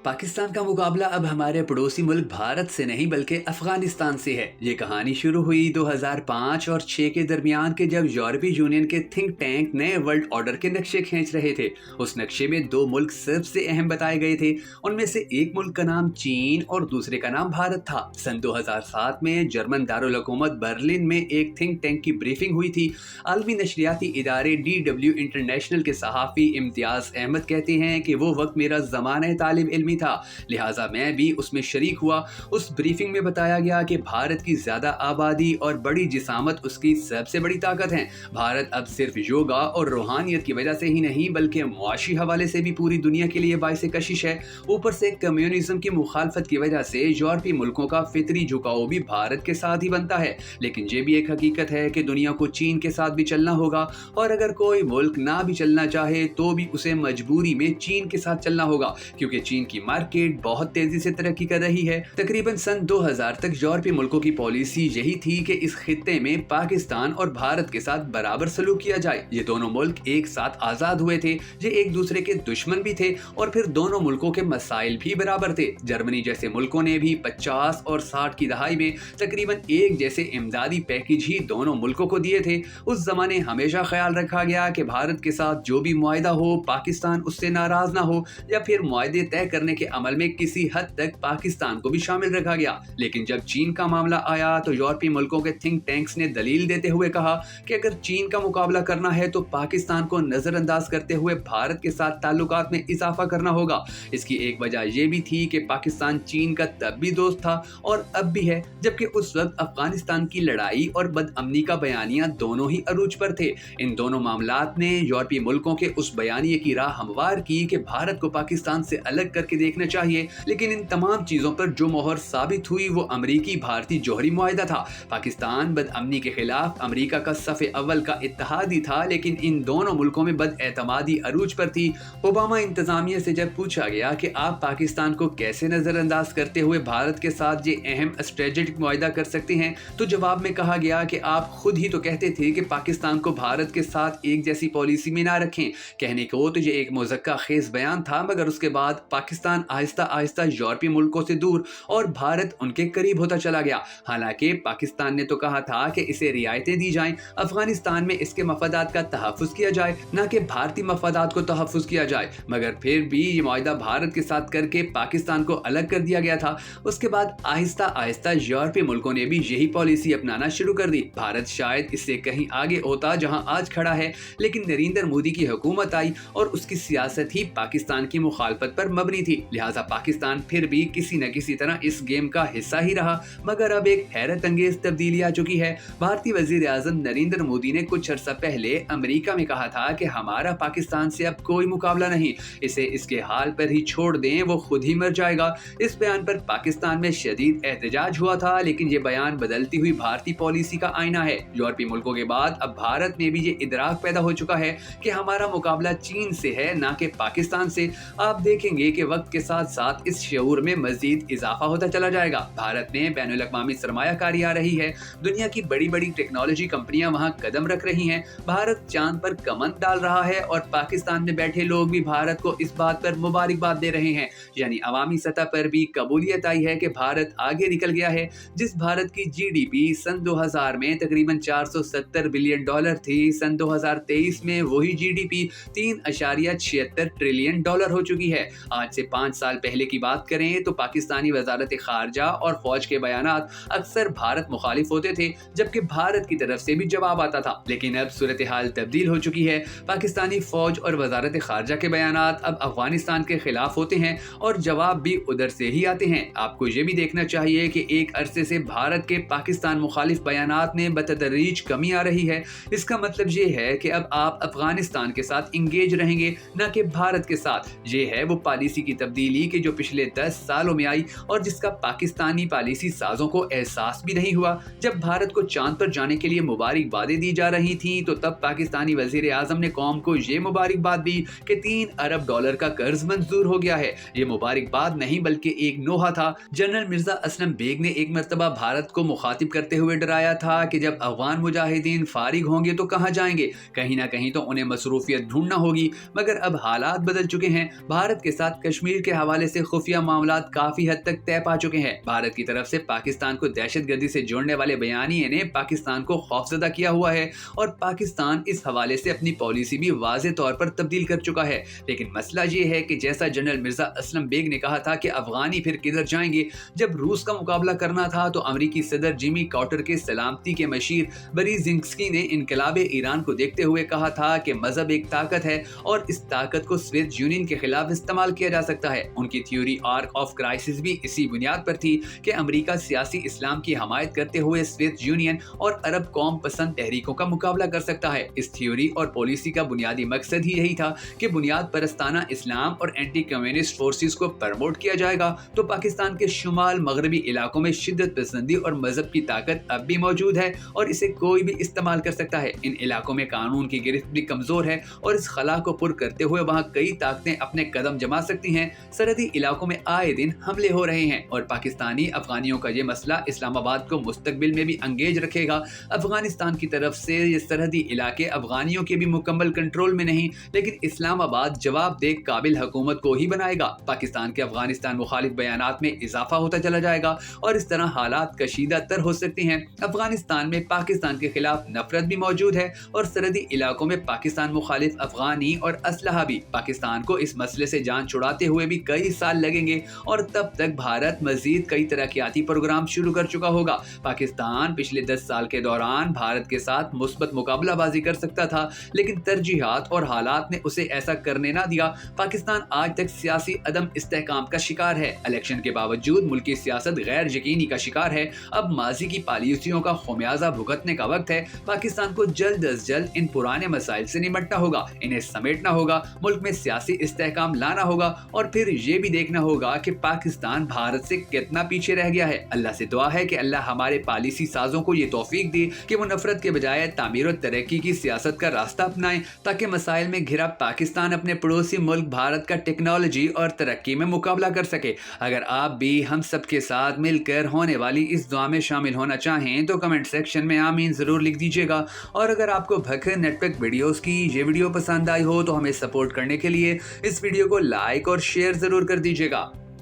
पाकिस्तान का मुकाबला अब हमारे पड़ोसी मुल्क भारत से नहीं बल्कि अफगानिस्तान से है। ये कहानी शुरू हुई 2005 और 6 के दरमियान के जब यूरोपीय यूनियन के थिंक टैंक नए वर्ल्ड ऑर्डर के नक्शे खींच रहे थे। उस नक्शे में दो मुल्क सबसे अहम बताए गए थे। उनमें से एक मुल्क का नाम चीन और दूसरे का नाम भारत था। सन 2007 में जर्मन दारुल हुकूमत बर्लिन में एक थिंक टैंक की ब्रीफिंग हुई थी। आलमी नशरियाती इदारे DW इंटरनेशनल के सहाफ़ी इम्तियाज अहमद कहते हैं कि वो वक्त मेरा ज़माना तालिब इल्मी था, लिहाजा मैं भी उसमें शरीक हुआ। उस ब्रीफिंग में बताया गया कि भारत की ज़्यादा आबादी और बड़ी जिसामत उसकी सबसे बड़ी ताकत है। भारत अब सिर्फ योगा और रूहानियत की वजह से ही नहीं बल्कि मुआशी हवाले से भी पूरी दुनिया के लिए बाइस कशिश है। ऊपर से कम्युनिज्म की मुखालफत की वजह से यूरोपीय मुल्कों का फितरी झुकाव भी भारत के साथ ही बनता है। लेकिन ये भी एक हकीकत है कि दुनिया को चीन के साथ भी चलना होगा, और अगर कोई मुल्क ना भी चलना चाहे तो भी उसे मजबूरी में चीन के साथ चलना होगा, क्योंकि चीन की मार्केट बहुत तेजी से तरक्की कर रही है। तकरीबन सन 2000 तक यूरोपीय मुल्कों की पॉलिसी यही थी कि इस खित्ते में पाकिस्तान और भारत के साथ बराबर सलूक किया जाए। ये दोनों मुल्क एक साथ आजाद हुए थे, ये एक दूसरे के दुश्मन भी थे और फिर दोनों मुल्कों के मसाइल भी बराबर थे। जर्मनी जैसे मुल्कों ने भी 50 और 60 की दहाई में तकरीबन एक जैसे इमदादी पैकेज ही दोनों मुल्कों को दिए थे। उस जमाने हमेशा ख्याल रखा गया कि भारत के साथ जो भी मुआहिदा हो पाकिस्तान उससे नाराज ना हो, या फिर मुआहिदे तय करने के अमल में किसी हद तक पाकिस्तान को भी शामिल रखा गया। लेकिन जब चीन का मामला आया तो यूरोपीय मुल्कों के थिंक टैंक्स ने दलील देते हुए कहा कि अगर चीन का मुकाबला करना है तो पाकिस्तान को नजरअंदाज करते हुए भारत के साथ ताल्लुकात में इजाफा करना होगा। इसकी एक वजह यह भी थी कि पाकिस्तान चीन का तब भी दोस्त था और अब भी है, जबकि उस वक्त अफगानिस्तान की लड़ाई और बदअमनी का बयानिया दोनों ही अरूज पर थे। इन दोनों मामलात ने यूरोपीय मुल्कों के उस बयानिए की राह हमवार की कि भारत को पाकिस्तान से अलग करके देखना चाहिए। लेकिन इन तमाम चीजों पर जो मोहर साबित हुई वो अमरीकी भारतीय जौहरी मुआहिदा था। पाकिस्तान बदअमनी के खिलाफ अमरीका का सफ़े अव्वल का इत्तेहादी था, लेकिन इन दोनों मुल्कों में बदएतमादी अरूज पर थी। ओबामा इंतजामिया से जब पूछा गया कि आप पाकिस्तान को कैसे नजरअंदाज करते हुए भारत के साथ ये अहम स्ट्रेटेजिक मुआहिदा कर सकते हैं, तो जवाब में कहा गया कि आप खुद ही तो कहते थे कि पाकिस्तान को भारत के साथ एक जैसी पॉलिसी में ना रखें। कहने को तो ये एक मुज़क्का खेज बयान था, मगर उसके बाद पाकिस्तान आहिस्ता आहिस्ता यूरोपीय मुल्कों से दूर और भारत उनके करीब होता चला गया। हालांकि पाकिस्तान ने तो कहा था कि इसे रियायतें दी जाएं, अफगानिस्तान में इसके मफादात का तहफ़्फ़ुज़ किया जाए, ना कि भारतीय मफादात को तहफ़्फ़ुज़ किया जाए। मगर फिर भी ये मुआहिदा भारत के साथ करके पाकिस्तान को अलग कर दिया गया था। उसके बाद आहिस्ता आहिस्ता यूरोपीय मुल्कों ने भी यही पॉलिसी अपनाना शुरू कर दी। भारत शायद इससे कहीं आगे होता जहां आज खड़ा है, लेकिन नरेंद्र मोदी की हुकूमत आई और उसकी सियासत ही पाकिस्तान की मुखालफत पर मबनी थी। लिहाजा पाकिस्तान फिर भी किसी न किसी तरह इस गेम का हिस्सा ही रहा। मगर अब एक हैरत अंगेज तब्दीली आ चुकी है। भारतीय वजीर आज़म नरेंद्र मोदी ने कुछ अर्सा पहले अमेरिका में कहा था कि हमारा पाकिस्तान से अब कोई मुकाबला नहीं, इसे इसके हाल पर ही छोड़ दें, वो खुद ही मर जाएगा। इस बयान पर पाकिस्तान में शदीद एहतजाज हुआ था, लेकिन ये बयान बदलती हुई भारतीय पॉलिसी का आईना है। यूरोपीय मुल्कों के बाद अब भारत में भी ये इदराक पैदा हो चुका है कि हमारा मुकाबला चीन से है, ना कि पाकिस्तान से। आप देखेंगे कि वक्त के साथ साथ इस शऊर में मजीद इजाफा होता चला जाएगा। भारत में बैनुल अक़वामी सरमायाकारी आ रही है, दुनिया की बड़ी बड़ी टेक्नोलॉजी कंपनियां वहां कदम रख रही हैं, भारत चांद पर कमंद डाल रहा है और पाकिस्तान में बैठे लोग भी भारत को इस बात पर मुबारकबाद दे रहे हैं। यानी अवामी सतह पर भी कबूलियत आई है कि भारत आगे निकल गया है। जिस भारत की GDP सन 2000 में तकरीबन $470 बिलियन थी, सन 2023 में वही GDP $3.76 ट्रिलियन हो चुकी है। आज से 5 साल पहले की बात करें तो पाकिस्तानी वजारत खारजा और फौज के बयानात अक्सर भारत मुखालिफ होते थे, जबकि भारत की तरफ से भी जवाब आता था। लेकिन अब सूरत हाल तब्दील हो चुकी है। पाकिस्तानी फौज और वजारत खारजा के बयानात अब अफगानिस्तान के खिलाफ होते हैं और जवाब भी उधर से ही आते हैं। आपको ये भी देखना चाहिए कि एक अरसे से भारत के पाकिस्तान मुखालिफ बयानात में बतदरीज कमी आ रही है। इसका मतलब ये है कि अब आप अफगानिस्तान के साथ इंगेज रहेंगे, न कि भारत के साथ। ये है वो पॉलिसी की तब्दीली कि जो पिछले 10 सालों में आई और जिसका पाकिस्तानी पॉलिसी साजों को एहसास भी नहीं हुआ। जब भारत को चांद पर जाने के लिए मुबारकबादें दी जा रही थी तो तब पाकिस्तानी वजीर आजम ने कौम को ये मुबारकबाद दी कि $3 अरब का कर्ज मंजूर हो गया है। ये मुबारकबाद नहीं बल्कि एक नोहा था। जनरल मिर्जा असलम बेग ने एक मरतबा भारत को मुखातिब करते हुए डराया था कि जब अफगान मुजाहिदीन फारिग होंगे तो कहाँ जाएंगे, कहीं ना कहीं तो उन्हें मसरूफियत ढूंढना होगी। मगर अब हालात बदल चुके हैं। भारत के साथ कश्मीर शील्ड के हवाले से खुफिया मामलात काफी हद तक तय पा चुके हैं। भारत की तरफ से पाकिस्तान को दहशतगर्दी से जोड़ने वाले बयानिए ने पाकिस्तान को खौफजदा किया हुआ है और पाकिस्तान इस हवाले से अपनी पॉलिसी भी वाज़ेह तौर पर तब्दील कर चुका है। लेकिन मसला ये है कि जैसा जनरल मिर्जा असलम बेग ने कहा था कि अफगानी फिर किधर जाएंगे, जब रूस का मुकाबला करना था तो अमरीकी सदर जिमी कार्टर के सलामती के मशीर बरीजिंस्की ने इनकलाब ईरान को देखते हुए कहा था कि मजहब एक ताकत है और इस ताकत को सोवियत यूनियन के खिलाफ इस्तेमाल किया जा सकता है। उनकी थ्योरी आर्क ऑफ क्राइसिस भी इसी बुनियाद पर थी कि अमेरिका सियासी इस्लाम की हमायत करते हुए सोवियत यूनियन और अरब कौम पसंद तहरीकों का मुकाबला कर सकता है। इस थ्योरी और पॉलिसी का बुनियादी मकसद ही यही था कि बुनियाद परस्ताना इस्लाम और एंटी कम्युनिस्ट फोर्सेस को प्रमोट किया जाएगा तो पाकिस्तान के शुमाल मगरबी इलाकों में शिद्दत पसंदी और मजहब की ताकत अब भी मौजूद है और इसे कोई भी इस्तेमाल कर सकता है। इन इलाकों में कानून की गिरफ्त भी कमजोर है और इस खला को पुर करते हुए वहाँ कई ताकतें अपने कदम जमा सकती हैं। सरहदी इलाकों में आए दिन हमले हो रहे हैं और पाकिस्तानी अफगानियों का ये मसला इस्लामाबाद को मुस्तकबिल में भी अंगेज रखेगा। अफगानिस्तान की तरफ से ये सरहदी इलाके अफगानियों के भी मुकम्मल कंट्रोल में नहीं, लेकिन इस्लामाबाद जवाबदेह काबिल हुकूमत को ही बनाएगा। पाकिस्तान के अफगानिस्तान मुखालिफ बयानात में इजाफा होता चला जाएगा और इस तरह हालात कशीदा तर हो सकते हैं। अफगानिस्तान में पाकिस्तान के खिलाफ नफरत भी मौजूद है और सरहदी इलाकों में पाकिस्तान मुखालिफ अफगानी और असलहा भी। पाकिस्तान को इस मसले से जान छुड़ाते हुए भी कई साल लगेंगे और तब तक भारत मजीद कई तरक्याती प्रोग्राम शुरू कर चुका होगा। पाकिस्तान पिछले 10 साल के दौरान भारत के साथ मुस्बत मुकाबलाबाजी कर सकता था, लेकिन तरजीहात और हालात ने उसे ऐसा करने ना दिया। पाकिस्तान आज तक सियासी अदम इस्तेहकाम का शिकार है। इलेक्शन के बावजूद मुल्की सियासत गैर यकीनी का शिकार है। अब माजी की पॉलिसियों का खुमियाजा भुगतने का वक्त है। पाकिस्तान को जल्द अज जल्द इन पुराने मसाइल से निपटना होगा, इन्हें समेटना होगा, मुल्क में सियासी इस्तेहकाम लाना होगा और फिर ये भी देखना होगा कि पाकिस्तान भारत से कितना पीछे रह गया है। अल्लाह से दुआ है कि अल्लाह हमारे पॉलिसी साजों को ये तौफीक दे कि वो नफरत के बजाय तामीर और तरक्की की सियासत का रास्ता अपनाएं ताकि मसाइल में घिरा पाकिस्तान अपने पड़ोसी मुल्क भारत का टेक्नोलॉजी और तरक्की में मुकाबला कर सके। अगर आप भी हम सब के साथ मिलकर होने वाली इस दुआ में शामिल होना चाहें तो कमेंट सेक्शन में आमीन जरूर लिख दीजिएगा। और अगर आपको भखर नेटवर्क वीडियोस की ये वीडियो पसंद आई हो तो हमें सपोर्ट करने के लिए इस वीडियो को लाइक और शेयर जरूर कर दीजिएगा।